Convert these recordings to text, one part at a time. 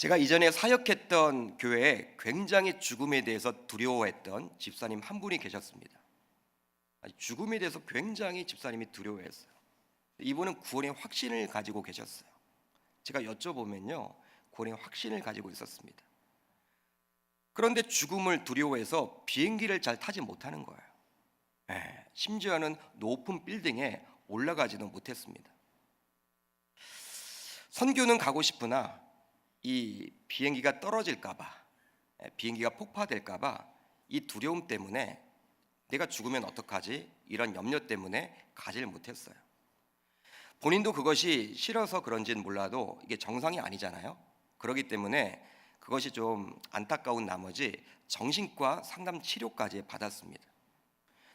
제가 이전에 사역했던 교회에 굉장히 죽음에 대해서 두려워했던 집사님 한 분이 계셨습니다. 죽음에 대해서 굉장히 집사님이 두려워했어요. 이분은 구원의 확신을 가지고 계셨어요. 제가 여쭤보면요, 구원의 확신을 가지고 있었습니다. 그런데 죽음을 두려워해서 비행기를 잘 타지 못하는 거예요. 심지어는 높은 빌딩에 올라가지도 못했습니다. 선교는 가고 싶으나 이 비행기가 떨어질까봐, 비행기가 폭파될까봐 이 두려움 때문에 내가 죽으면 어떡하지? 이런 염려 때문에 가지를 못했어요. 본인도 그것이 싫어서 그런지는 몰라도 이게 정상이 아니잖아요. 그렇기 때문에 그것이 좀 안타까운 나머지 정신과 상담 치료까지 받았습니다.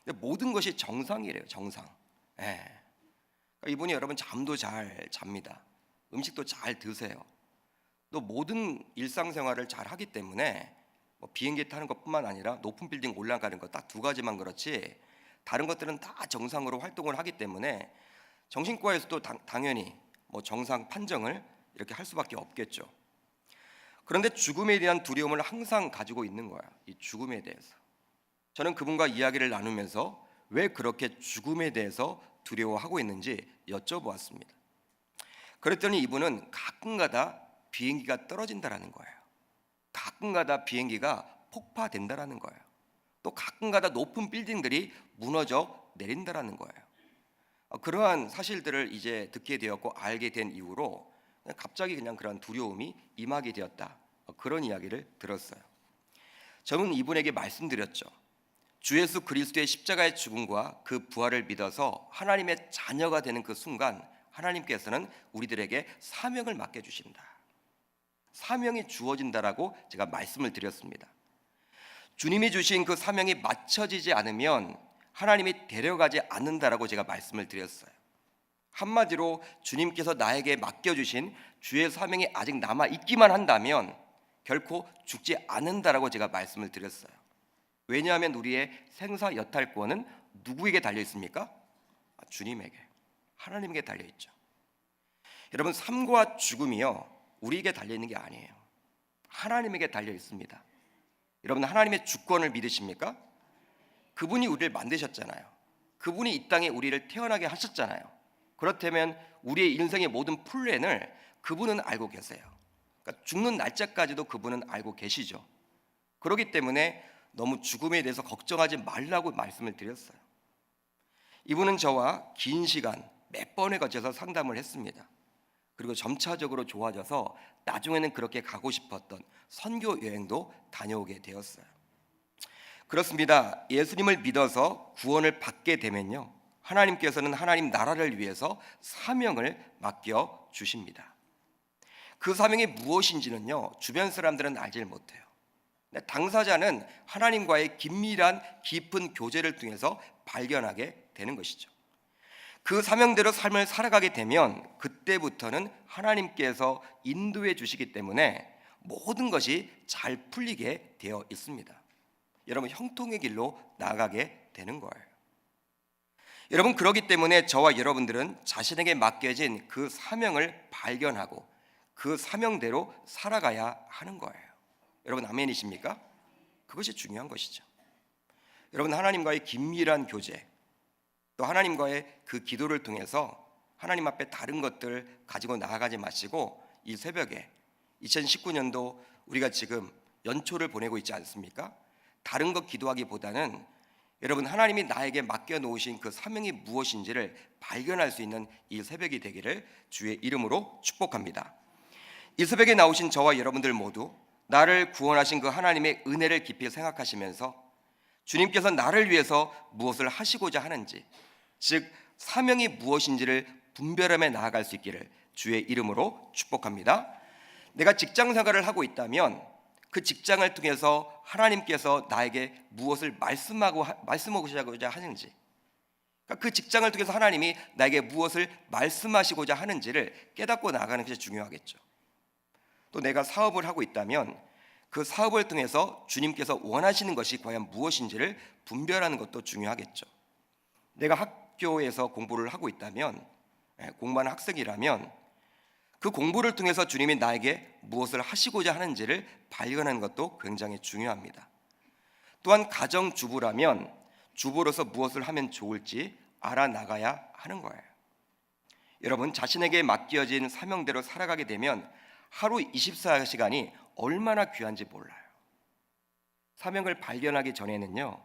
근데 모든 것이 정상이래요. 정상. 그러니까 이분이 여러분 잠도 잘 잡니다. 음식도 잘 드세요. 또 모든 일상생활을 잘 하기 때문에 비행기 타는 것뿐만 아니라 높은 빌딩 올라가는 것 딱 두 가지만 그렇지 다른 것들은 다 정상으로 활동을 하기 때문에 정신과에서도 당연히 정상 판정을 이렇게 할 수밖에 없겠죠. 그런데 죽음에 대한 두려움을 항상 가지고 있는 거야. 이 죽음에 대해서. 저는 그분과 이야기를 나누면서 왜 그렇게 죽음에 대해서 두려워하고 있는지 여쭤보았습니다. 그랬더니 이분은 가끔가다 비행기가 떨어진다라는 거예요. 가끔가다 비행기가 폭파된다라는 거예요. 또 가끔가다 높은 빌딩들이 무너져 내린다라는 거예요. 그러한 사실들을 이제 듣게 되었고 알게 된 이후로 갑자기 그냥 그런 두려움이 임하게 되었다. 그런 이야기를 들었어요. 저는 이분에게 말씀드렸죠. 주 예수 그리스도의 십자가의 죽음과 그 부활을 믿어서 하나님의 자녀가 되는 그 순간 하나님께서는 우리들에게 사명을 맡겨주신다. 사명이 주어진다라고 제가 말씀을 드렸습니다. 주님이 주신 그 사명이 맞춰지지 않으면 하나님이 데려가지 않는다라고 제가 말씀을 드렸어요. 한마디로 주님께서 나에게 맡겨주신 주의 사명이 아직 남아있기만 한다면 결코 죽지 않는다라고 제가 말씀을 드렸어요. 왜냐하면 우리의 생사여탈권은 누구에게 달려있습니까? 주님에게, 하나님에게 달려있죠. 여러분, 삶과 죽음이요 우리에게 달려있는 게 아니에요. 하나님에게 달려있습니다. 여러분, 하나님의 주권을 믿으십니까? 그분이 우리를 만드셨잖아요. 그분이 이 땅에 우리를 태어나게 하셨잖아요. 그렇다면 우리의 인생의 모든 플랜을 그분은 알고 계세요. 그러니까 죽는 날짜까지도 그분은 알고 계시죠. 그렇기 때문에 너무 죽음에 대해서 걱정하지 말라고 말씀을 드렸어요. 이분은 저와 긴 시간 몇 번에 걸쳐서 상담을 했습니다. 그리고 점차적으로 좋아져서 나중에는 그렇게 가고 싶었던 선교 여행도 다녀오게 되었어요. 그렇습니다. 예수님을 믿어서 구원을 받게 되면요, 하나님께서는 하나님 나라를 위해서 사명을 맡겨 주십니다. 그 사명이 무엇인지는요 주변 사람들은 알지 못해요. 당사자는 하나님과의 긴밀한 깊은 교제를 통해서 발견하게 되는 것이죠. 그 사명대로 삶을 살아가게 되면 그때부터는 하나님께서 인도해 주시기 때문에 모든 것이 잘 풀리게 되어 있습니다. 여러분, 형통의 길로 나아가게 되는 거예요. 여러분, 그렇기 때문에 저와 여러분들은 자신에게 맡겨진 그 사명을 발견하고 그 사명대로 살아가야 하는 거예요. 여러분, 아멘이십니까? 그것이 중요한 것이죠. 여러분, 하나님과의 긴밀한 교제, 또 하나님과의 그 기도를 통해서 하나님 앞에 다른 것들 가지고 나아가지 마시고 이 새벽에 2019년도 우리가 지금 연초를 보내고 있지 않습니까? 다른 것 기도하기보다는 여러분, 하나님이 나에게 맡겨놓으신 그 사명이 무엇인지를 발견할 수 있는 이 새벽이 되기를 주의 이름으로 축복합니다. 이 새벽에 나오신 저와 여러분들 모두 나를 구원하신 그 하나님의 은혜를 깊이 생각하시면서 주님께서 나를 위해서 무엇을 하시고자 하는지, 즉 사명이 무엇인지를 분별하며 나아갈 수 있기를 주의 이름으로 축복합니다. 내가 직장 생활을 하고 있다면 그 직장을 통해서 하나님께서 나에게 무엇을 말씀하고자 하는지, 그 직장을 통해서 하나님이 나에게 무엇을 말씀하시고자 하는지를 깨닫고 나아가는 것이 중요하겠죠. 또 내가 사업을 하고 있다면 그 사업을 통해서 주님께서 원하시는 것이 과연 무엇인지를 분별하는 것도 중요하겠죠. 내가 학교에서 공부를 하고 있다면, 공부하는 학생이라면 그 공부를 통해서 주님이 나에게 무엇을 하시고자 하는지를 발견하는 것도 굉장히 중요합니다. 또한 가정주부라면 주부로서 무엇을 하면 좋을지 알아나가야 하는 거예요. 여러분, 자신에게 맡겨진 사명대로 살아가게 되면 하루 24시간이 얼마나 귀한지 몰라요. 사명을 발견하기 전에는요,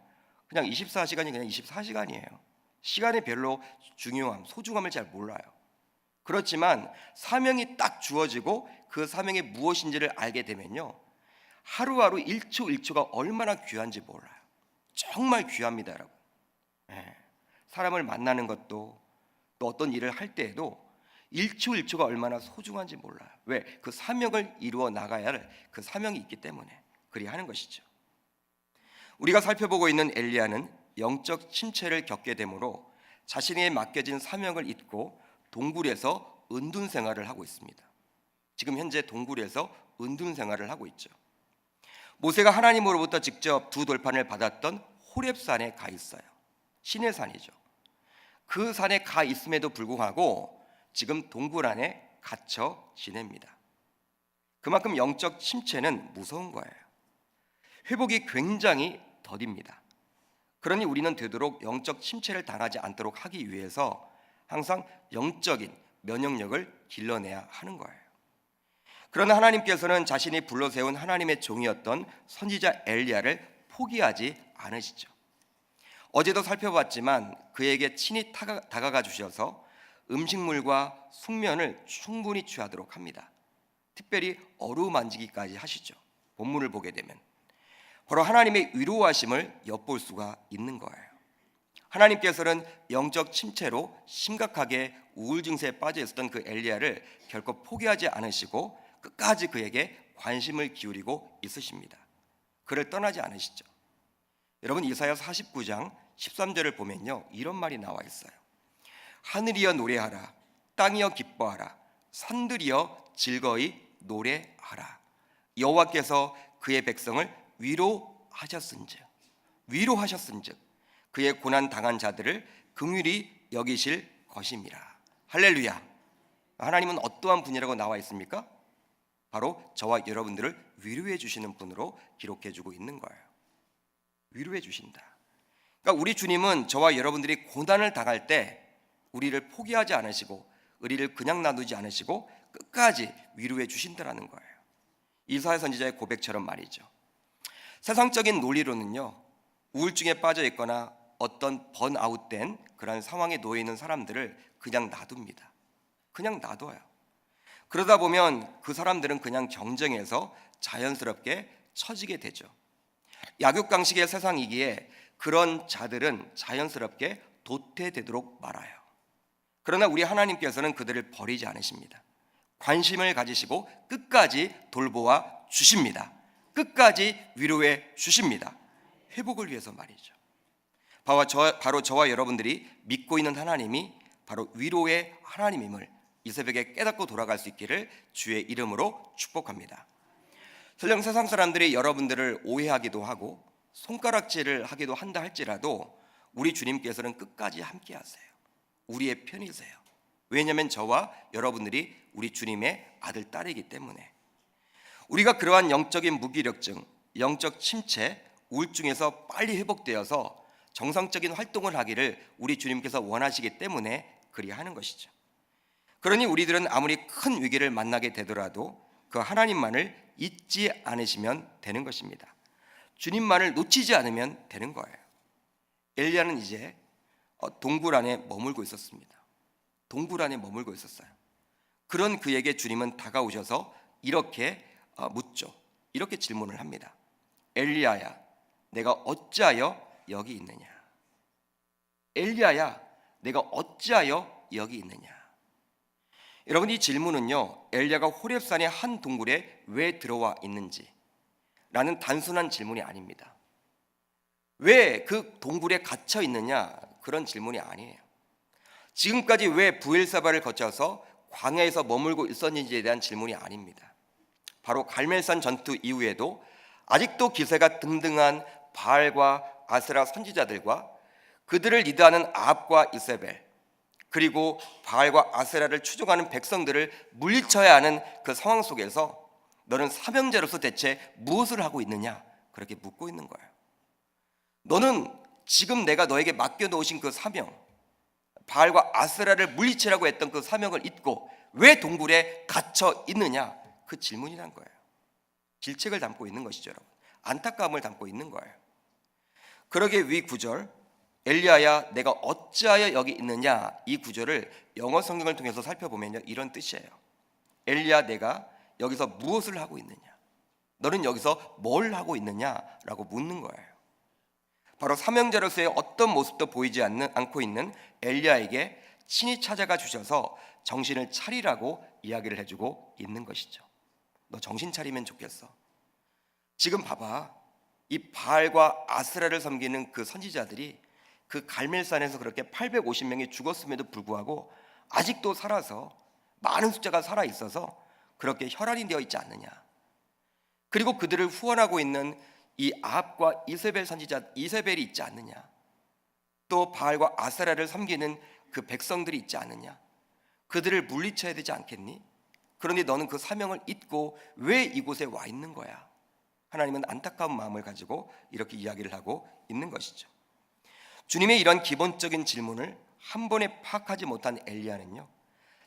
그냥 24시간이 그냥 24시간이에요. 시간의 별로 중요함, 소중함을 잘 몰라요. 그렇지만 사명이 딱 주어지고 그 사명이 무엇인지를 알게 되면요, 하루하루 1초 1초가 얼마나 귀한지 몰라요. 정말 귀합니다, 여러분. 사람을 만나는 것도, 또 어떤 일을 할 때에도 1초 1초가 얼마나 소중한지 몰라요. 왜? 그 사명을 이루어 나가야 할 그 사명이 있기 때문에 그리 하는 것이죠. 우리가 살펴보고 있는 엘리야는 영적 침체를 겪게 되므로 자신에게 맡겨진 사명을 잊고 동굴에서 은둔 생활을 하고 있습니다. 지금 현재 동굴에서 은둔 생활을 하고 있죠. 모세가 하나님으로부터 직접 두 돌판을 받았던 호렙산에 가 있어요. 신의 산이죠. 그 산에 가 있음에도 불구하고 지금 동굴 안에 갇혀 지냅니다. 그만큼 영적 침체는 무서운 거예요. 회복이 굉장히 더딥니다. 그러니 우리는 되도록 영적 침체를 당하지 않도록 하기 위해서 항상 영적인 면역력을 길러내야 하는 거예요. 그러나 하나님께서는 자신이 불러 세운 하나님의 종이었던 선지자 엘리야를 포기하지 않으시죠. 어제도 살펴봤지만 그에게 친히 다가가 주셔서 음식물과 숙면을 충분히 취하도록 합니다. 특별히 어루만지기까지 하시죠. 본문을 보게 되면 바로 하나님의 위로하심을 엿볼 수가 있는 거예요. 하나님께서는 영적 침체로 심각하게 우울 증세에 빠져 있었던 그 엘리야를 결코 포기하지 않으시고 끝까지 그에게 관심을 기울이고 있으십니다. 그를 떠나지 않으시죠. 여러분, 이사야 49장 13절을 보면요, 이런 말이 나와 있어요. 하늘이여 노래하라, 땅이여 기뻐하라, 산들이여 즐거이 노래하라. 여호와께서 그의 백성을 위로하셨은즉 그의 고난 당한 자들을 긍휼히 여기실 것임이라. 할렐루야. 하나님은 어떠한 분이라고 나와 있습니까? 바로 저와 여러분들을 위로해 주시는 분으로 기록해 주고 있는 거예요. 위로해 주신다. 그러니까 우리 주님은 저와 여러분들이 고난을 당할 때 우리를 포기하지 않으시고 우리를 그냥 놔두지 않으시고 끝까지 위로해 주신다라는 거예요. 이사야 선지자의 고백처럼 말이죠. 세상적인 논리로는요, 우울증에 빠져 있거나 어떤 번아웃된 그런 상황에 놓여 있는 사람들을 그냥 놔둡니다. 그냥 놔둬요. 그러다 보면 그 사람들은 그냥 경쟁에서 자연스럽게 처지게 되죠. 약육강식의 세상이기에 그런 자들은 자연스럽게 도태되도록 말아요. 그러나 우리 하나님께서는 그들을 버리지 않으십니다. 관심을 가지시고 끝까지 돌보아 주십니다. 끝까지 위로해 주십니다. 회복을 위해서 말이죠. 바로 저와 여러분들이 믿고 있는 하나님이 바로 위로의 하나님임을 이 새벽에 깨닫고 돌아갈 수 있기를 주의 이름으로 축복합니다. 설령 세상 사람들이 여러분들을 오해하기도 하고 손가락질을 하기도 한다 할지라도 우리 주님께서는 끝까지 함께 하세요. 우리의 편이세요. 왜냐하면 저와 여러분들이 우리 주님의 아들, 딸이기 때문에. 우리가 그러한 영적인 무기력증, 영적 침체, 우울증에서 빨리 회복되어서 정상적인 활동을 하기를 우리 주님께서 원하시기 때문에 그리하는 것이죠. 그러니 우리들은 아무리 큰 위기를 만나게 되더라도 그 하나님만을 잊지 않으시면 되는 것입니다. 주님만을 놓치지 않으면 되는 거예요. 엘리야는 이제 동굴 안에 머물고 있었습니다. 동굴 안에 머물고 있었어요. 그런 그에게 주님은 다가오셔서 이렇게 묻죠. 이렇게 질문을 합니다. 엘리야야, 내가 어찌하여 여기 있느냐? 엘리야야, 내가 어찌하여 여기 있느냐? 여러분, 이 질문은요, 엘리야가 호렙산의 한 동굴에 왜 들어와 있는지 라는 단순한 질문이 아닙니다. 왜 그 동굴에 갇혀 있느냐? 그런 질문이 아니에요. 지금까지 왜 부엘사바를 거쳐서 광야에서 머물고 있었는지에 대한 질문이 아닙니다. 바로 갈멜산 전투 이후에도 아직도 기세가 등등한 바알과 아세라 선지자들과 그들을 리드하는 아합과 이세벨, 그리고 바알과 아세라를 추종하는 백성들을 물리쳐야 하는 그 상황 속에서 너는 사명자로서 대체 무엇을 하고 있느냐? 그렇게 묻고 있는 거예요. 너는 지금 내가 너에게 맡겨놓으신 그 사명, 바알과 아세라를 물리치라고 했던 그 사명을 잊고 왜 동굴에 갇혀 있느냐? 그 질문이란 거예요. 질책을 담고 있는 것이죠, 여러분. 안타까움을 담고 있는 거예요. 그러기에 위 구절, 엘리야야 내가 어찌하여 여기 있느냐, 이 구절을 영어 성경을 통해서 살펴보면요, 이런 뜻이에요. 엘리야 내가 여기서 무엇을 하고 있느냐, 너는 여기서 뭘 하고 있느냐라고 묻는 거예요. 바로 사명자로서의 어떤 모습도 보이지 않고 있는 엘리야에게 친히 찾아가 주셔서 정신을 차리라고 이야기를 해주고 있는 것이죠. 너 정신 차리면 좋겠어. 지금 봐봐, 이 바알과 아스라를 섬기는 그 선지자들이 그 갈멜산에서 그렇게 850명이 죽었음에도 불구하고 아직도 살아서, 많은 숫자가 살아 있어서 그렇게 혈안이 되어 있지 않느냐. 그리고 그들을 후원하고 있는 이 아합과 이세벨 선지자 이세벨이 있지 않느냐. 또 바알과 아세라를 섬기는 그 백성들이 있지 않느냐. 그들을 물리쳐야 되지 않겠니? 그런데 너는 그 사명을 잊고 왜 이곳에 와 있는 거야? 하나님은 안타까운 마음을 가지고 이렇게 이야기를 하고 있는 것이죠. 주님의 이런 기본적인 질문을 한 번에 파악하지 못한 엘리야는요,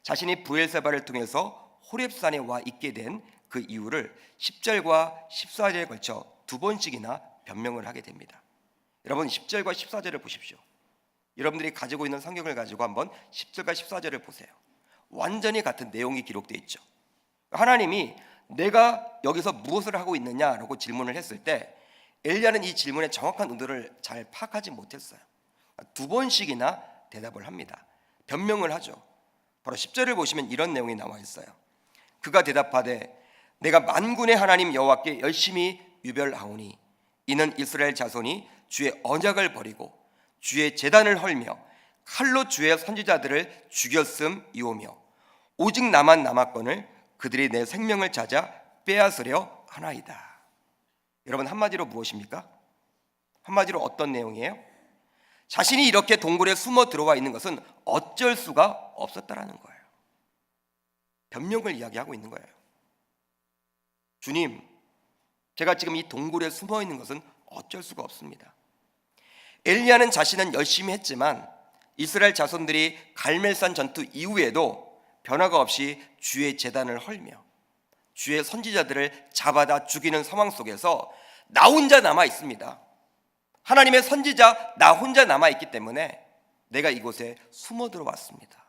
자신이 브엘세바를 통해서 호렙산에 와 있게 된 그 이유를 10절과 14절에 걸쳐 두 번씩이나 변명을 하게 됩니다. 여러분 10절과 14절을 보십시오. 여러분들이 가지고 있는 성경을 가지고 한번 10절과 14절을 보세요. 완전히 같은 내용이 기록되어 있죠. 하나님이 내가 여기서 무엇을 하고 있느냐라고 질문을 했을 때 엘리야는 이 질문의 정확한 의도를 잘 파악하지 못했어요. 두 번씩이나 대답을 합니다. 변명을 하죠. 바로 10절을 보시면 이런 내용이 나와 있어요. 그가 대답하되 내가 만군의 하나님 여호와께 열심히 유별하오니 이는 이스라엘 자손이 주의 언약을 버리고 주의 제단을 헐며 칼로 주의 선지자들을 죽였음이오며 오직 나만 남았거늘 그들이 내 생명을 찾아 빼앗으려 하나이다. 여러분 한마디로 무엇입니까? 한마디로 어떤 내용이에요? 자신이 이렇게 동굴에 숨어 들어와 있는 것은 어쩔 수가 없었다라는 거예요. 변명을 이야기하고 있는 거예요. 주님, 제가 지금 이 동굴에 숨어 있는 것은 어쩔 수가 없습니다. 엘리야는 자신은 열심히 했지만 이스라엘 자손들이 갈멜산 전투 이후에도 변화가 없이 주의 제단을 헐며 주의 선지자들을 잡아다 죽이는 상황 속에서 나 혼자 남아 있습니다. 하나님의 선지자 나 혼자 남아 있기 때문에 내가 이곳에 숨어 들어왔습니다.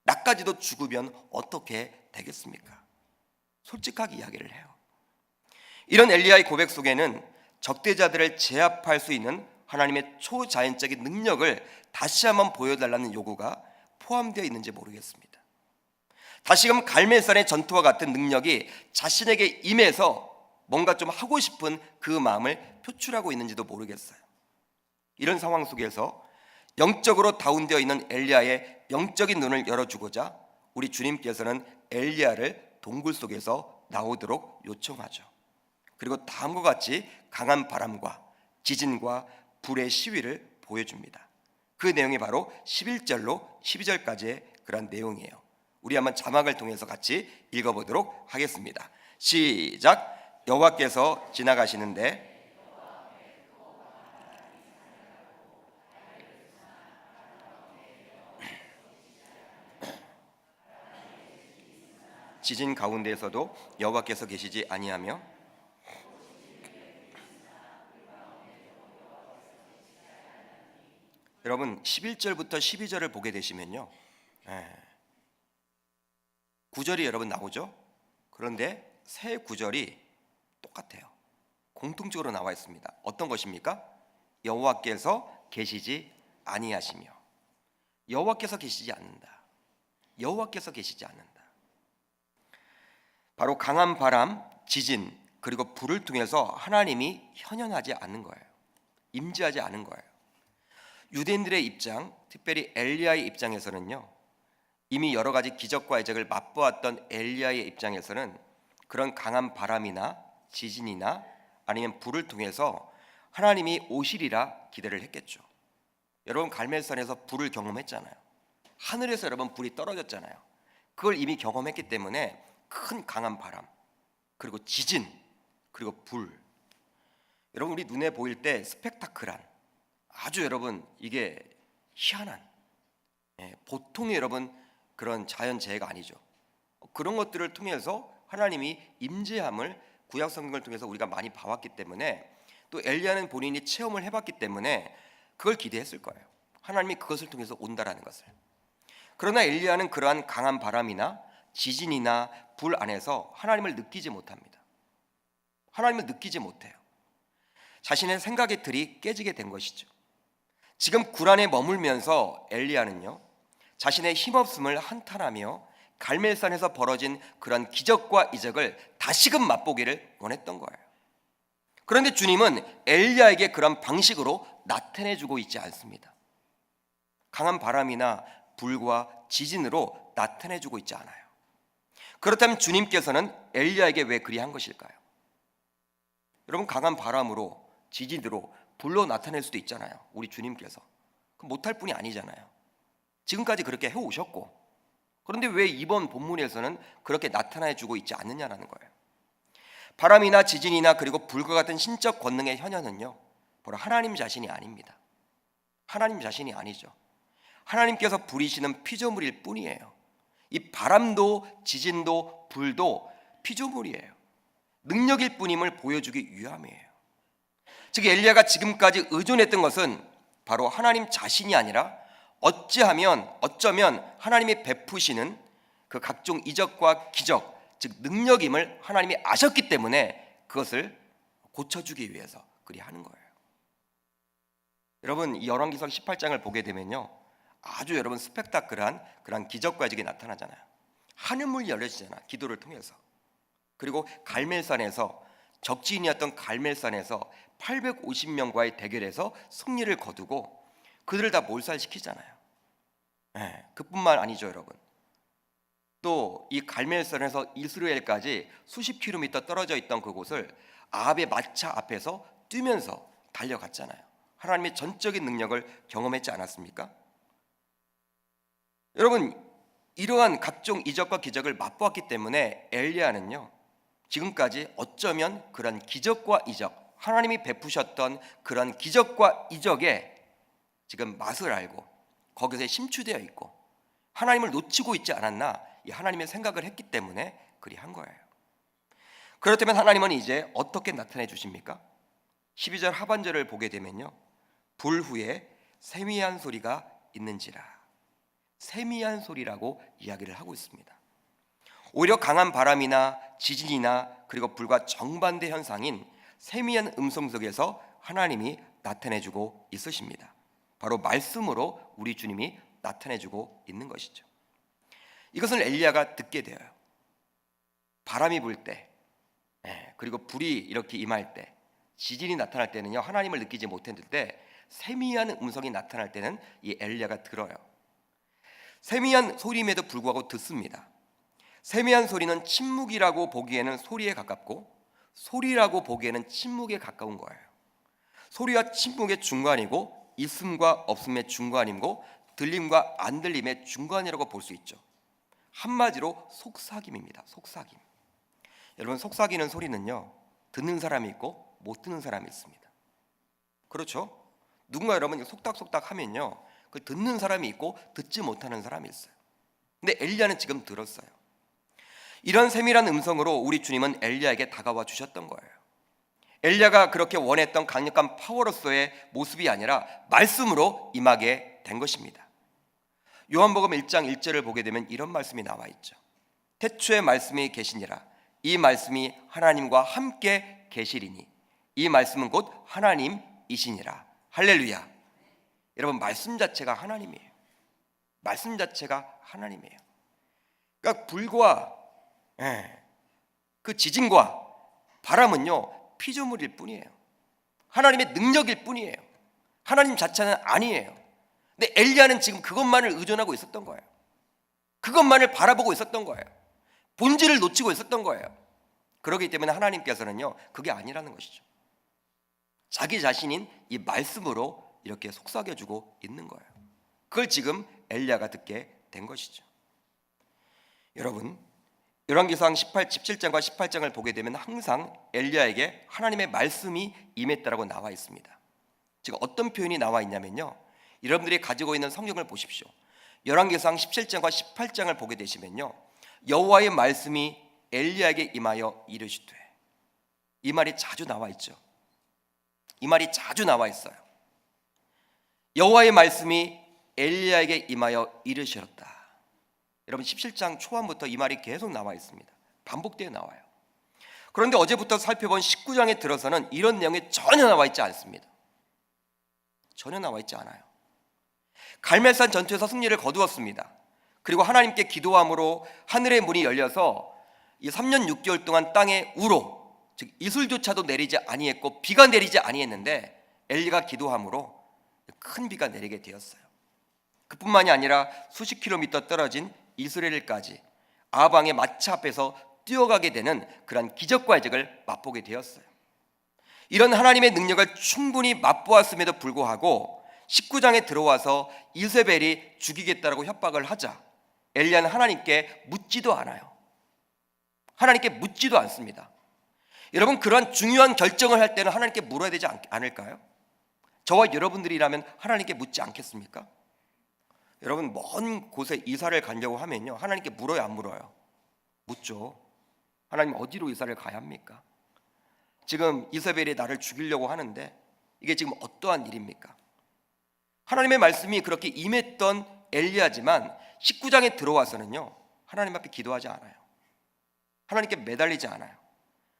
나까지도 죽으면 어떻게 되겠습니까? 솔직하게 이야기를 해요. 이런 엘리야의 고백 속에는 적대자들을 제압할 수 있는 하나님의 초자연적인 능력을 다시 한번 보여달라는 요구가 포함되어 있는지 모르겠습니다. 다시금 갈멜산의 전투와 같은 능력이 자신에게 임해서 뭔가 좀 하고 싶은 그 마음을 표출하고 있는지도 모르겠어요. 이런 상황 속에서 영적으로 다운되어 있는 엘리야의 영적인 눈을 열어주고자 우리 주님께서는 엘리야를 동굴 속에서 나오도록 요청하죠. 그리고 다음과 같이 강한 바람과 지진과 불의 시위를 보여줍니다. 그 내용이 바로 11절로 12절까지의 그런 내용이에요. 우리 한번 자막을 통해서 같이 읽어보도록 하겠습니다. 시작. 여호와께서 지나가시는데 지진 가운데에서도 여호와께서 계시지 아니하며 여러분 11절부터 12절을 보게 되시면요, 9절이 여러분 나오죠. 그런데 새 9절이 똑같아요. 공통적으로 나와 있습니다. 어떤 것입니까? 여호와께서 계시지 아니하시며, 여호와께서 계시지 않는다. 여호와께서 계시지 않는다. 바로 강한 바람, 지진, 그리고 불을 통해서 하나님이 현현하지 않는 거예요. 임재하지 않은 거예요. 유대인들의 입장, 특별히 엘리야의 입장에서는요, 이미 여러 가지 기적과 이적을 맛보았던 엘리야의 입장에서는 그런 강한 바람이나 지진이나 아니면 불을 통해서 하나님이 오시리라 기대를 했겠죠. 여러분 갈멜산에서 불을 경험했잖아요. 하늘에서 여러분 불이 떨어졌잖아요. 그걸 이미 경험했기 때문에 큰 강한 바람, 그리고 지진, 그리고 불. 여러분 우리 눈에 보일 때 스펙타클한, 아주 여러분 이게 희한한, 보통의 여러분 그런 자연재해가 아니죠. 그런 것들을 통해서 하나님이 임재함을 구약 성경을 통해서 우리가 많이 봐왔기 때문에, 또 엘리야는 본인이 체험을 해봤기 때문에 그걸 기대했을 거예요. 하나님이 그것을 통해서 온다라는 것을. 그러나 엘리야는 그러한 강한 바람이나 지진이나 불 안에서 하나님을 느끼지 못합니다. 하나님을 느끼지 못해요. 자신의 생각의 틀이 깨지게 된 것이죠. 지금 굴 안에 머물면서 엘리야는요, 자신의 힘없음을 한탄하며 갈멜산에서 벌어진 그런 기적과 이적을 다시금 맛보기를 원했던 거예요. 그런데 주님은 엘리야에게 그런 방식으로 나타내주고 있지 않습니다. 강한 바람이나 불과 지진으로 나타내주고 있지 않아요. 그렇다면 주님께서는 엘리야에게 왜 그리한 것일까요? 여러분, 강한 바람으로, 지진으로, 불로 나타낼 수도 있잖아요. 우리 주님께서. 그럼 못할 분이 아니잖아요. 지금까지 그렇게 해오셨고. 그런데 왜 이번 본문에서는 그렇게 나타내주고 있지 않느냐라는 거예요. 바람이나 지진이나 그리고 불과 같은 신적 권능의 현현은요, 바로 하나님 자신이 아닙니다. 하나님 자신이 아니죠. 하나님께서 부리시는 피조물일 뿐이에요. 이 바람도 지진도 불도 피조물이에요. 능력일 뿐임을 보여주기 위함이에요. 즉 엘리야가 지금까지 의존했던 것은 바로 하나님 자신이 아니라 어쩌면 하나님이 베푸시는 그 각종 이적과 기적, 즉 능력임을 하나님이 아셨기 때문에 그것을 고쳐주기 위해서 그리 하는 거예요. 여러분, 이 열왕기상 18장을 보게 되면요, 아주 여러분 스펙타클한 그런 기적과 이적이 나타나잖아요. 하늘문이 열려지잖아, 기도를 통해서. 그리고 갈멜산에서, 적지인이었던 갈멜산에서 850명과의 대결에서 승리를 거두고 그들을 다 몰살시키잖아요. 그뿐만 아니죠, 여러분. 또 이 갈멜산에서 이스라엘까지 수십 킬로미터 떨어져 있던 그곳을 아합의 마차 앞에서 뛰면서 달려갔잖아요. 하나님의 전적인 능력을 경험했지 않았습니까? 여러분, 이러한 각종 이적과 기적을 맛보았기 때문에 엘리야는요, 지금까지 어쩌면 그런 기적과 이적, 하나님이 베푸셨던 그런 기적과 이적에 지금 맛을 알고 거기서 심취되어 있고 하나님을 놓치고 있지 않았나, 이 하나님의 생각을 했기 때문에 그리 한 거예요. 그렇다면 하나님은 이제 어떻게 나타내 주십니까? 12절 하반절을 보게 되면요, 불 후에 세미한 소리가 있는지라. 세미한 소리라고 이야기를 하고 있습니다. 오히려 강한 바람이나 지진이나 그리고 불과 정반대 현상인 세미한 음성 속에서 하나님이 나타내주고 있으십니다. 바로 말씀으로 우리 주님이 나타내주고 있는 것이죠. 이것을 엘리야가 듣게 되어요. 바람이 불 때, 그리고 불이 이렇게 임할 때, 지진이 나타날 때는요, 하나님을 느끼지 못했는데 세미한 음성이 나타날 때는 이 엘리야가 들어요. 세미한 소리임에도 불구하고 듣습니다. 세미한 소리는 침묵이라고 보기에는 소리에 가깝고 소리라고 보기에는 침묵에 가까운 거예요. 소리와 침묵의 중간이고 있음과 없음의 중간이고 들림과 안 들림의 중간이라고 볼 수 있죠. 한마디로 속삭임입니다. 속삭임. 여러분, 속삭이는 소리는요, 듣는 사람이 있고 못 듣는 사람이 있습니다. 그렇죠? 누군가 여러분 속닥속닥 하면요, 그 듣는 사람이 있고 듣지 못하는 사람이 있어요. 근데 엘리야는 지금 들었어요. 이런 세밀한 음성으로 우리 주님은 엘리야에게 다가와 주셨던 거예요. 엘리야가 그렇게 원했던 강력한 파워로서의 모습이 아니라 말씀으로 임하게 된 것입니다. 요한복음 1장 1절을 보게 되면 이런 말씀이 나와 있죠. 태초에 말씀이 계시니라. 이 말씀이 하나님과 함께 계시리니 이 말씀은 곧 하나님이시니라. 할렐루야. 여러분, 말씀 자체가 하나님이에요. 말씀 자체가 하나님이에요. 그러니까 불과 그 지진과 바람은요, 피조물일 뿐이에요. 하나님의 능력일 뿐이에요. 하나님 자체는 아니에요. 근데 엘리야는 지금 그것만을 의존하고 있었던 거예요. 그것만을 바라보고 있었던 거예요. 본질을 놓치고 있었던 거예요. 그렇기 때문에 하나님께서는요, 그게 아니라는 것이죠. 자기 자신인 이 말씀으로 이렇게 속삭여주고 있는 거예요. 그걸 지금 엘리야가 듣게 된 것이죠. 여러분, 열왕기상 17장과 18장을 보게 되면 항상 엘리야에게 하나님의 말씀이 임했다라고 나와 있습니다. 즉 어떤 표현이 나와 있냐면요, 여러분들이 가지고 있는 성경을 보십시오. 열왕기상 17장과 18장을 보게 되시면요, 여호와의 말씀이 엘리야에게 임하여 이르시되, 이 말이 자주 나와 있죠. 이 말이 자주 나와 있어요. 여호와의 말씀이 엘리야에게 임하여 이르시었다. 여러분 17장 초반부터 이 말이 계속 나와 있습니다. 반복되어 나와요. 그런데 어제부터 살펴본 19장에 들어서는 이런 내용이 전혀 나와 있지 않습니다. 전혀 나와 있지 않아요. 갈멜산 전투에서 승리를 거두었습니다. 그리고 하나님께 기도함으로 하늘의 문이 열려서 이 3년 6개월 동안 땅에 우로, 즉 이슬조차도 내리지 아니했고 비가 내리지 아니했는데 엘리가 기도함으로 큰 비가 내리게 되었어요. 그뿐만이 아니라 수십 킬로미터 떨어진 이스라엘까지 아방의 마차 앞에서 뛰어가게 되는 그런 기적과 이적을 맛보게 되었어요. 이런 하나님의 능력을 충분히 맛보았음에도 불구하고 19장에 들어와서 이세벨이 죽이겠다라고 협박을 하자 엘리야는 하나님께 묻지도 않아요. 하나님께 묻지도 않습니다. 여러분, 그러한 중요한 결정을 할 때는 하나님께 물어야 되지 않을까요? 저와 여러분들이라면 하나님께 묻지 않겠습니까? 여러분, 먼 곳에 이사를 가려고 하면요, 하나님께 물어요, 안 물어요? 묻죠. 하나님, 어디로 이사를 가야 합니까? 지금 이세벨이 나를 죽이려고 하는데 이게 지금 어떠한 일입니까? 하나님의 말씀이 그렇게 임했던 엘리야지만 19장에 들어와서는요, 하나님 앞에 기도하지 않아요. 하나님께 매달리지 않아요.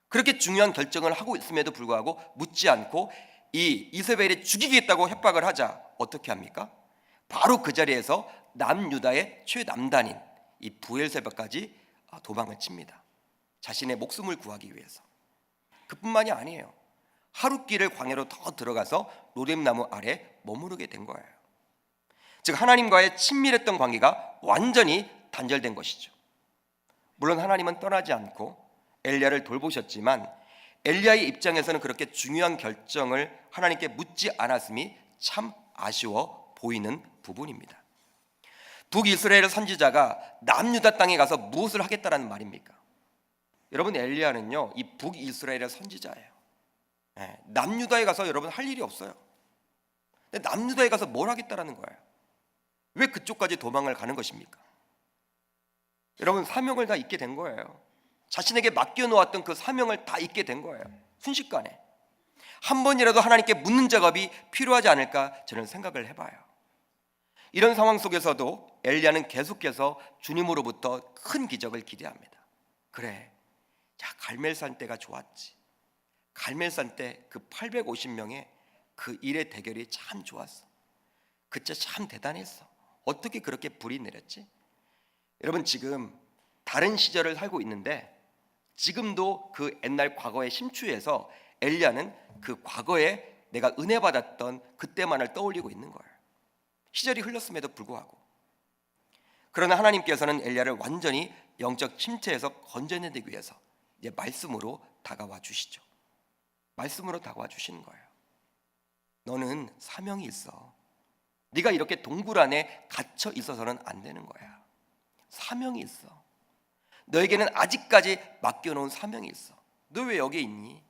그렇게 중요한 결정을 하고 있음에도 불구하고 묻지 않고 이 이세벨이 죽이겠다고 협박을 하자 어떻게 합니까? 바로 그 자리에서 남유다의 최남단인 이 부엘세바까지 도망을 칩니다. 자신의 목숨을 구하기 위해서. 그뿐만이 아니에요. 하룻길을 광야로 더 들어가서 로뎀나무 아래 머무르게 된 거예요. 즉 하나님과의 친밀했던 관계가 완전히 단절된 것이죠. 물론 하나님은 떠나지 않고 엘리야를 돌보셨지만 엘리야의 입장에서는 그렇게 중요한 결정을 하나님께 묻지 않았음이 참 아쉬워 보이는 부분입니다. 북이스라엘 선지자가 남유다 땅에 가서 무엇을 하겠다라는 말입니까? 여러분, 엘리야는요, 이 북이스라엘의 선지자예요. 남유다에 가서 여러분 할 일이 없어요. 근데 남유다에 가서 뭘 하겠다라는 거예요? 왜 그쪽까지 도망을 가는 것입니까? 여러분, 사명을 다 잊게 된 거예요. 자신에게 맡겨놓았던 그 사명을 다 잊게 된 거예요. 순식간에. 한 번이라도 하나님께 묻는 작업이 필요하지 않을까 저는 생각을 해봐요. 이런 상황 속에서도 엘리야는 계속해서 주님으로부터 큰 기적을 기대합니다. 그래, 자, 갈멜산 때가 좋았지. 갈멜산 때 그 850명의 그 일의 대결이 참 좋았어. 그때 참 대단했어. 어떻게 그렇게 불이 내렸지? 여러분, 지금 다른 시절을 살고 있는데 지금도 그 옛날 과거에 심취해서 엘리야는 그 과거에 내가 은혜 받았던 그때만을 떠올리고 있는 거예요. 시절이 흘렀음에도 불구하고. 그러나 하나님께서는 엘리야를 완전히 영적 침체에서 건져내기 위해서 이제 말씀으로 다가와 주시죠. 말씀으로 다가와 주시는 거예요. 너는 사명이 있어. 네가 이렇게 동굴 안에 갇혀 있어서는 안 되는 거야. 사명이 있어. 너에게는 아직까지 맡겨놓은 사명이 있어. 너 왜 여기 있니?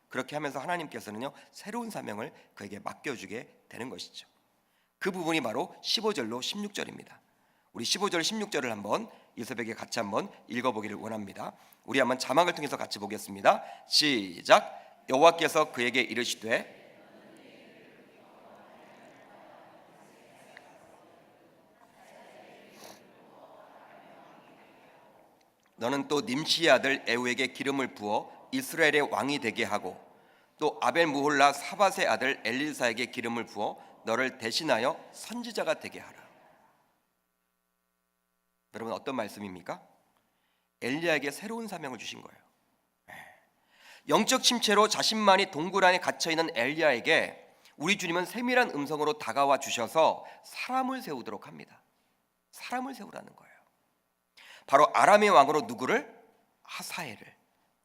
그렇게 하면서 하나님께서는요, 새로운 사명을 그에게 맡겨주게 되는 것이죠. 그 부분이 바로 15절로 16절입니다. 우리 15절 16절을 한번 이 새벽에 같이 한번 읽어보기를 원합니다. 우리 한번 자막을 통해서 같이 보겠습니다. 시작. 여호와께서 그에게 이르시되 너는 또 님시의 아들 에후에게 기름을 부어 이스라엘의 왕이 되게 하고 또 아벨무홀라 사밧의 아들 엘리사에게 기름을 부어 너를 대신하여 선지자가 되게 하라. 여러분, 어떤 말씀입니까? 엘리야에게 새로운 사명을 주신 거예요. 영적 침체로 자신만이 동굴 안에 갇혀있는 엘리야에게 우리 주님은 세밀한 음성으로 다가와 주셔서 사람을 세우도록 합니다. 사람을 세우라는 거예요. 바로 아람의 왕으로 누구를? 하사엘을.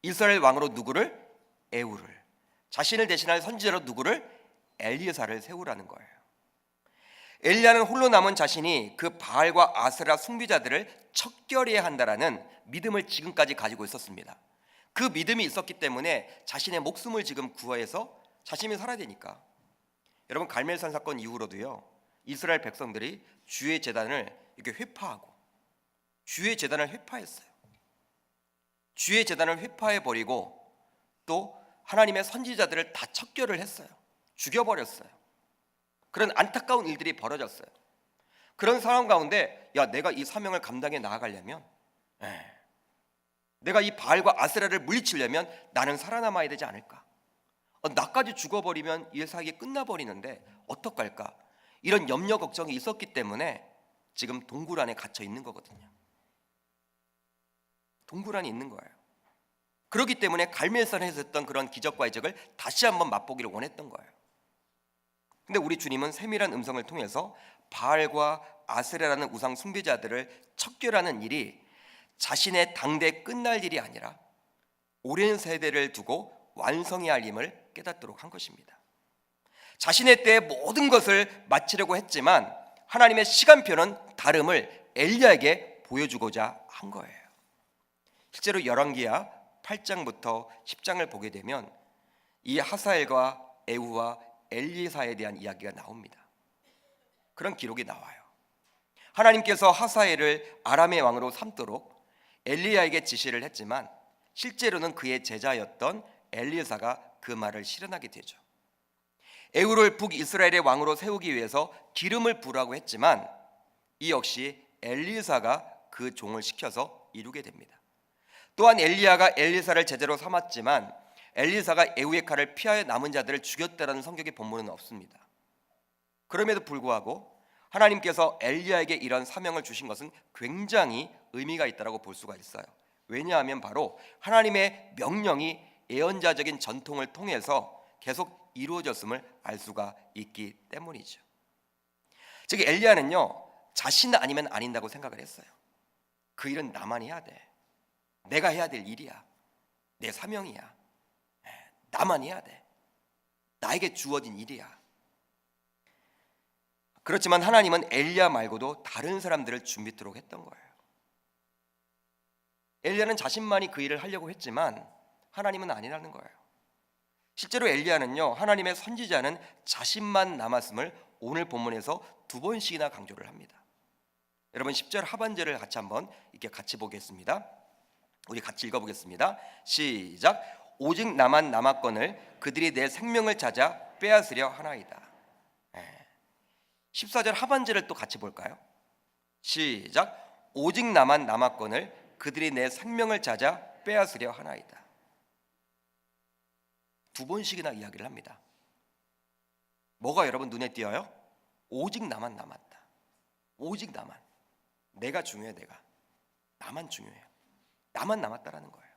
이스라엘 왕으로 누구를? 에후를. 자신을 대신할 선지자로 누구를? 엘리사를 세우라는 거예요. 엘리야는 홀로 남은 자신이 그 바알과 아세라 숭배자들을 척결해야 한다라는 믿음을 지금까지 가지고 있었습니다. 그 믿음이 있었기 때문에 자신의 목숨을 지금 구해서 자신이 살아야 되니까. 여러분, 갈멜산 사건 이후로도요, 이스라엘 백성들이 주의 제단을 이렇게 회파하고 주의 제단을 회파했어요. 주의 제단을 회파해 버리고 또 하나님의 선지자들을 다 척결을 했어요. 죽여버렸어요. 그런 안타까운 일들이 벌어졌어요. 그런 상황 가운데 내가 이 사명을 감당해 나아가려면, 내가 이 바알과 아세라를 물리치려면 나는 살아남아야 되지 않을까? 나까지 죽어버리면 이 사역이 끝나버리는데 어떡할까? 이런 염려 걱정이 있었기 때문에 지금 동굴 안에 갇혀 있는 거거든요. 동굴 안에 있는 거예요. 그렇기 때문에 갈멜산에서 했던 그런 기적과 이적을 다시 한번 맛보기를 원했던 거예요. 근데 우리 주님은 세밀한 음성을 통해서 바알과 아세라라는 우상 숭배자들을 척결하는 일이 자신의 당대 끝날 일이 아니라 오랜 세대를 두고 완성해야 할 힘을 깨닫도록 한 것입니다. 자신의 때에 모든 것을 마치려고 했지만 하나님의 시간표는 다름을 엘리야에게 보여주고자 한 거예요. 실제로 열왕기하 8장부터 10장을 보게 되면 이 하사엘과 에후와 엘리사에 대한 이야기가 나옵니다. 그런 기록이 나와요. 하나님께서 하사엘을 아람의 왕으로 삼도록 엘리야에게 지시를 했지만 실제로는 그의 제자였던 엘리사가 그 말을 실현하게 되죠. 에후를 북이스라엘의 왕으로 세우기 위해서 기름을 부으라고 했지만 이 역시 엘리사가 그 종을 시켜서 이루게 됩니다. 또한 엘리야가 엘리사를 제자로 삼았지만 엘리사가 에후의 칼을 피하여 남은 자들을 죽였다라는 성경의 본문은 없습니다. 그럼에도 불구하고 하나님께서 엘리야에게 이런 사명을 주신 것은 굉장히 의미가 있다고 볼 수가 있어요. 왜냐하면 바로 하나님의 명령이 예언자적인 전통을 통해서 계속 이루어졌음을 알 수가 있기 때문이죠. 즉 엘리야는요, 자신 아니면 아닌다고 생각을 했어요. 그 일은 나만 해야 돼. 내가 해야 될 일이야. 내 사명이야. 나만 해야 돼. 나에게 주어진 일이야. 그렇지만 하나님은 엘리야 말고도 다른 사람들을 준비토록 했던 거예요. 엘리야는 자신만이 그 일을 하려고 했지만 하나님은 아니라는 거예요. 실제로 엘리야는요, 하나님의 선지자는 자신만 남았음을 오늘 본문에서 2번씩이나 강조를 합니다. 여러분 10절 하반절을 한번 이렇게 같이 보겠습니다. 우리 같이 읽어보겠습니다. 시작. 오직 나만 남았거늘 그들이 내 생명을 찾아 빼앗으려 하나이다. 14절 하반절을 또 같이 볼까요? 시작. 오직 나만 남았거늘 그들이 내 생명을 찾아 빼앗으려 하나이다. 2번씩이나 이야기를 합니다. 뭐가 여러분 눈에 띄어요? 오직 나만 남았다. 오직 나만. 내가 중요해. 나만 중요해요. 나만 남았다라는 거예요.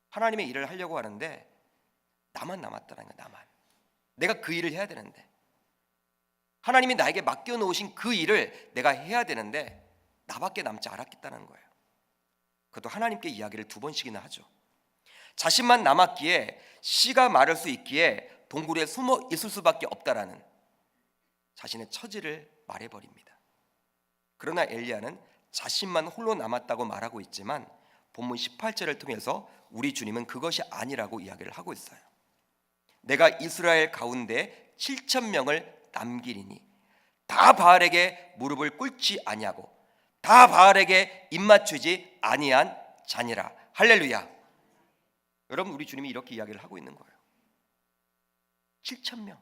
하나님의 일을 하려고 하는데 나만 남았다라는 거예요. 나만. 내가 그 일을 해야 되는데, 하나님이 나에게 맡겨놓으신 그 일을 내가 해야 되는데 나밖에 남지 않았겠다는 거예요. 그것도 하나님께 이야기를 2번씩이나 하죠. 자신만 남았기에 씨가 마를 수 있기에 동굴에 숨어 있을 수밖에 없다라는 자신의 처지를 말해버립니다. 그러나 엘리야는 자신만 홀로 남았다고 말하고 있지만 본문 18절을 통해서 우리 주님은 그것이 아니라고 이야기를 하고 있어요. 내가 이스라엘 가운데 7,000명을 남기리니 다 바알에게 무릎을 꿇지 아니하고 다 바알에게 입맞추지 아니한 자니라. 할렐루야. 여러분, 우리 주님이 이렇게 이야기를 하고 있는 거예요. 7,000명.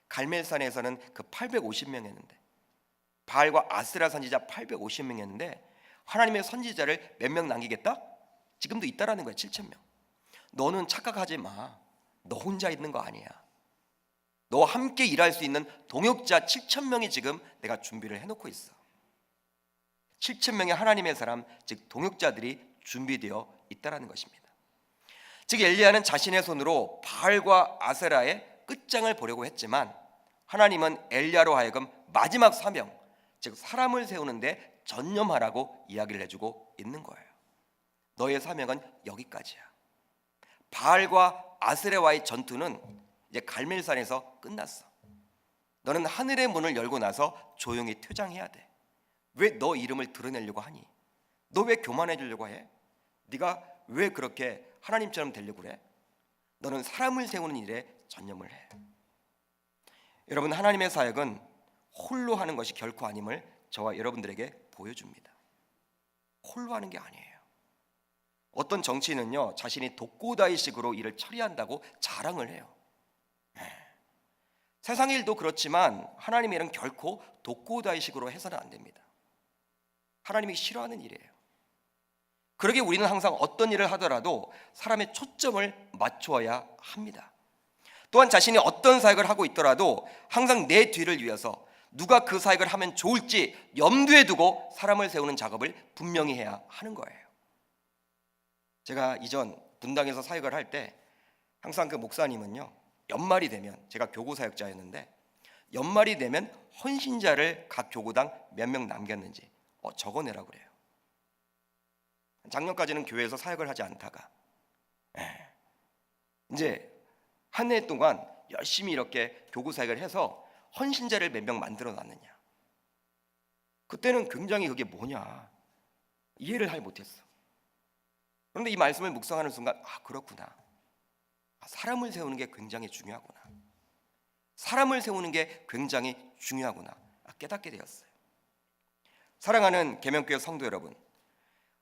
갈멜산에서는 그 850명이었는데, 바알과 아스라 선지자 850명이었는데 하나님의 선지자를 몇 명 남기겠다? 지금도 있다라는 거예요. 7,000명. 너는 착각하지 마. 너 혼자 있는 거 아니야. 너와 함께 일할 수 있는 동역자 7,000명이 지금 내가 준비를 해놓고 있어. 7,000명의 하나님의 사람, 즉 동역자들이 준비되어 있다라는 것입니다. 즉 엘리야는 자신의 손으로 바알과 아세라의 끝장을 보려고 했지만 하나님은 엘리야로 하여금 마지막 사명, 즉 사람을 세우는데 전념하라고 이야기를 해주고 있는 거예요. 너의 사명은 여기까지야. 바알과 아세라와의 전투는 이제 갈멜산에서 끝났어. 너는 하늘의 문을 열고 나서 조용히 퇴장해야 돼. 왜 너 이름을 드러내려고 하니? 너 왜 교만해지려고 해? 네가 왜 그렇게 하나님처럼 되려고 그래? 너는 사람을 세우는 일에 전념을 해. 여러분, 하나님의 사역은 홀로 하는 것이 결코 아님을 저와 여러분들에게 보여줍니다. 홀로 하는 게 아니에요. 어떤 정치인은요, 자신이 독고다이식으로 일을 처리한다고 자랑을 해요. 세상의 일도 그렇지만 하나님의 일은 결코 독고다이식으로 해서는 안 됩니다. 하나님이 싫어하는 일이에요. 그러기에 우리는 항상 어떤 일을 하더라도 사람의 초점을 맞추어야 합니다. 또한 자신이 어떤 사역을 하고 있더라도 항상 내 뒤를 위해서 누가 그 사역을 하면 좋을지 염두에 두고 사람을 세우는 작업을 분명히 해야 하는 거예요. 제가 이전 분당에서 사역을 할 때 항상 그 목사님은요, 연말이 되면, 제가 교구 사역자였는데 연말이 되면 헌신자를 각 교구당 몇 명 남겼는지 적어내라고 그래요. 작년까지는 교회에서 사역을 하지 않다가 이제 한 해 동안 열심히 이렇게 교구 사역을 해서 헌신자를 몇 명 만들어 놨느냐. 그때는 굉장히 그게 뭐냐 이해를 할 못했어. 그런데 이 말씀을 묵상하는 순간 그렇구나. 사람을 세우는 게 굉장히 중요하구나. 사람을 세우는 게 굉장히 중요하구나 깨닫게 되었어요. 사랑하는 계명교회 성도 여러분,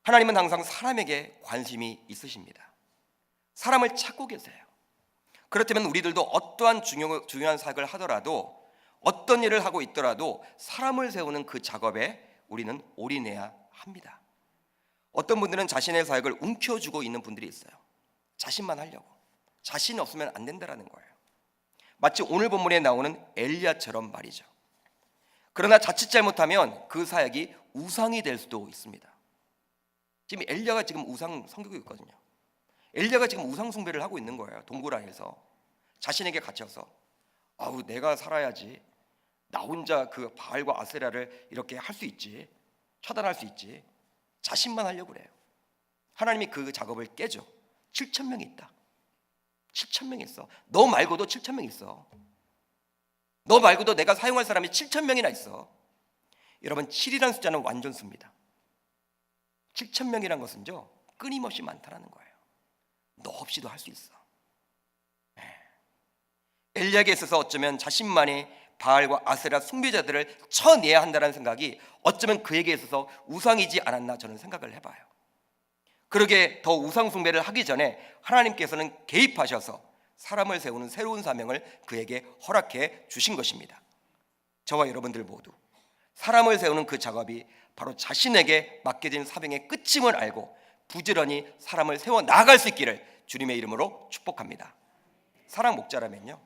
하나님은 항상 사람에게 관심이 있으십니다. 사람을 찾고 계세요. 그렇다면 우리들도 어떠한 중요한 사역을 하더라도, 어떤 일을 하고 있더라도 사람을 세우는 그 작업에 우리는 올인해야 합니다. 어떤 분들은 자신의 사역을 움켜쥐고 있는 분들이 있어요. 자신만 하려고. 자신이 없으면 안 된다라는 거예요. 마치 오늘 본문에 나오는 엘리야처럼 말이죠. 그러나 자칫 잘못하면 그 사역이 우상이 될 수도 있습니다. 지금 엘리야가 지금 우상 섬기고 있거든요. 엘리야가 지금 우상 숭배를 하고 있는 거예요. 동굴 안에서 자신에게 갇혀서 내가 살아야지, 나 혼자 그 바알과 아세라를 이렇게 할 수 있지, 처단할 수 있지, 자신만 하려고 그래요. 하나님이 그 작업을 깨죠. 7,000명이 있다. 7,000명이 있어. 너 말고도 7,000명이 있어. 너 말고도 내가 사용할 사람이 7,000명이나 있어. 여러분, 7이라는 숫자는 완전수입니다. 7,000명이란 것은요, 끊임없이 많다라는 거예요. 너 없이도 할 수 있어. 엘리야에게 있어서 어쩌면 자신만이 바알과 아세라 숭배자들을 쳐내야 한다는 생각이 어쩌면 그에게 있어서 우상이지 않았나 저는 생각을 해봐요. 그러게 더 우상 숭배를 하기 전에 하나님께서는 개입하셔서 사람을 세우는 새로운 사명을 그에게 허락해 주신 것입니다. 저와 여러분들 모두 사람을 세우는 그 작업이 바로 자신에게 맡겨진 사명의 끝임을 알고 부지런히 사람을 세워 나아갈 수 있기를 주님의 이름으로 축복합니다. 사랑 목자라면요,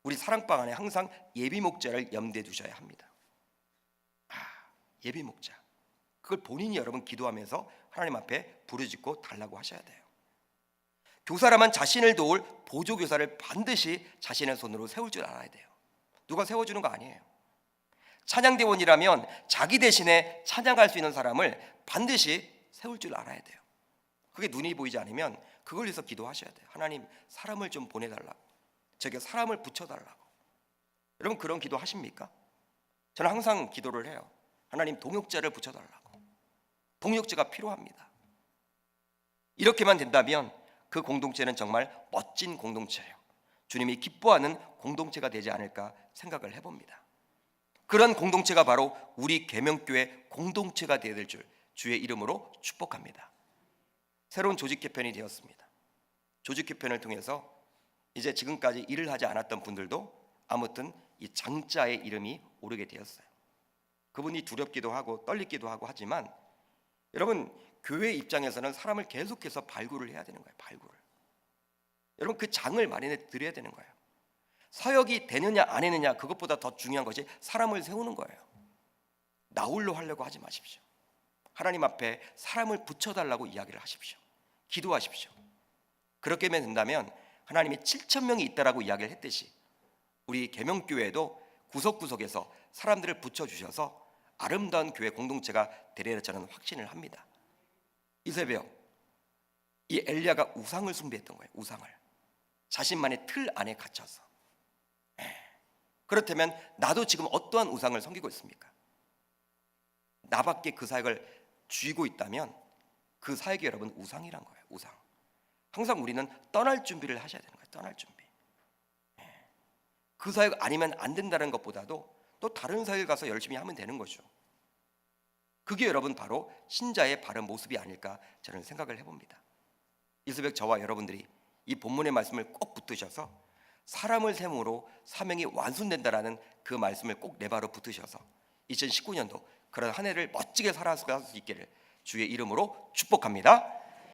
우리 사랑방 안에 항상 예비 목자를 염두에 두셔야 합니다. 예비 목자, 그걸 본인이 여러분 기도하면서 하나님 앞에 부르짖고 달라고 하셔야 돼요. 교사라면 자신을 도울 보조교사를 반드시 자신의 손으로 세울 줄 알아야 돼요. 누가 세워주는 거 아니에요. 찬양대원이라면 자기 대신에 찬양할 수 있는 사람을 반드시 세울 줄 알아야 돼요. 그게 눈이 보이지 않으면 그걸 위해서 기도하셔야 돼요. 하나님, 사람을 좀 보내달라고, 저게 사람을 붙여달라고. 여러분, 그런 기도 하십니까? 저는 항상 기도를 해요. 하나님, 동역자를 붙여달라고. 동역자가 필요합니다. 이렇게만 된다면 그 공동체는 정말 멋진 공동체예요. 주님이 기뻐하는 공동체가 되지 않을까 생각을 해봅니다. 그런 공동체가 바로 우리 계명교회 공동체가 되어야 될 줄 주의 이름으로 축복합니다. 새로운 조직 개편이 되었습니다. 조직 개편을 통해서 이제 지금까지 일을 하지 않았던 분들도 아무튼 이 장자의 이름이 오르게 되었어요. 그분이 두렵기도 하고 떨리기도 하고 하지만 여러분, 교회 입장에서는 사람을 계속해서 발굴을 해야 되는 거예요. 발굴을. 여러분, 그 장을 마련해 드려야 되는 거예요. 사역이 되느냐 안 되느냐 그것보다 더 중요한 것이 사람을 세우는 거예요. 나 홀로 하려고 하지 마십시오. 하나님 앞에 사람을 붙여달라고 이야기를 하십시오. 기도하십시오. 그렇게 된다면 하나님이 7,000명이 있다라고 이야기를 했듯이 우리 계명교회도 구석구석에서 사람들을 붙여주셔서 아름다운 교회 공동체가 되리라 저는 확신을 합니다. 이 새벽 이 엘리야가 우상을 숭배했던 거예요. 우상을. 자신만의 틀 안에 갇혀서. 그렇다면 나도 지금 어떠한 우상을 섬기고 있습니까? 나밖에 그 사역을 쥐고 있다면 그 사역이 여러분 우상이란 거예요. 우상. 항상 우리는 떠날 준비를 하셔야 되는 거예요. 떠날 준비. 그 사역 아니면 안 된다는 것보다도 또 다른 사역을 가서 열심히 하면 되는 거죠. 그게 여러분 바로 신자의 바른 모습이 아닐까 저는 생각을 해봅니다. 이 새벽 저와 여러분들이 이 본문의 말씀을 꼭 붙드셔서 사람을 셈으로 사명이 완순된다라는 그 말씀을 꼭 내 바로 붙으셔서 2019년도 그런 한 해를 멋지게 살아갈 수 있기를 주의 이름으로 축복합니다.